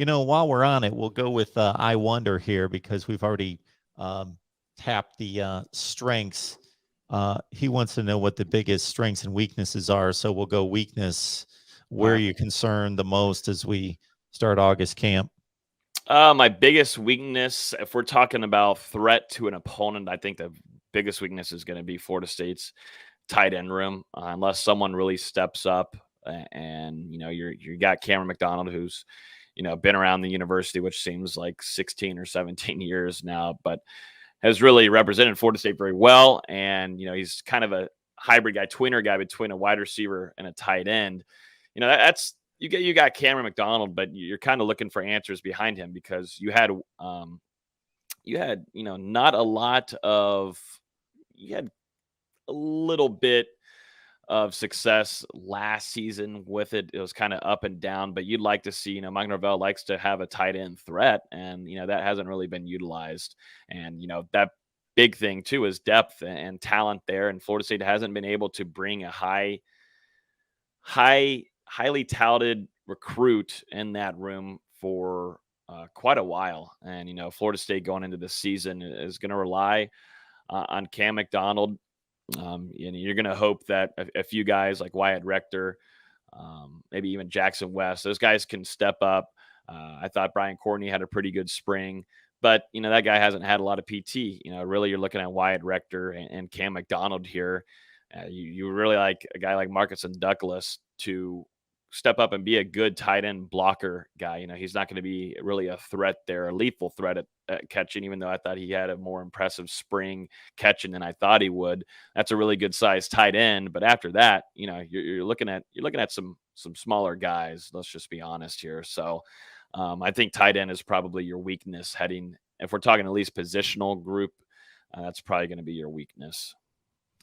While we're on it, we'll go with I wonder here because we've already um, tapped the strengths. He wants to know what the biggest strengths and weaknesses are. So we'll go weakness. All Where are right. you concerned the most as we start August camp? My biggest weakness, if we're talking about threat to an opponent, I think the biggest weakness is going to be Florida State's tight end room, unless someone really steps up. And you got Cameron McDonald, who's been around the university, which seems like 16 or 17 years now, but has really represented Florida State very well. And he's kind of a hybrid guy, tweener guy between a wide receiver and a tight end. That's you got Cameron McDonald, but you're kind of looking for answers behind him because not a lot of you had a little bit of success last season with it. It was kind of up and down, but you'd like to see, Mike Norvell likes to have a tight end threat, and that hasn't really been utilized. And that big thing too is depth and talent there, and Florida State hasn't been able to bring a highly touted recruit in that room for quite a while. And Florida State going into this season is going to rely on Cam McDonald. And you're going to hope that a few guys like Wyatt Rector, maybe even Jackson West, those guys can step up. I thought Brian Courtney had a pretty good spring, but that guy hasn't had a lot of PT. Really, you're looking at Wyatt Rector and Cam McDonald here. You really like a guy like Marcus and Douglas to step up and be a good tight end blocker guy. He's not going to be really a threat there, a lethal threat at catching, even though I thought he had a more impressive spring catching than I thought he would. That's a really good size tight end. But after that, you're looking at some smaller guys. Let's just be honest here. So I think tight end is probably your weakness heading. If we're talking at least positional group, that's probably going to be your weakness.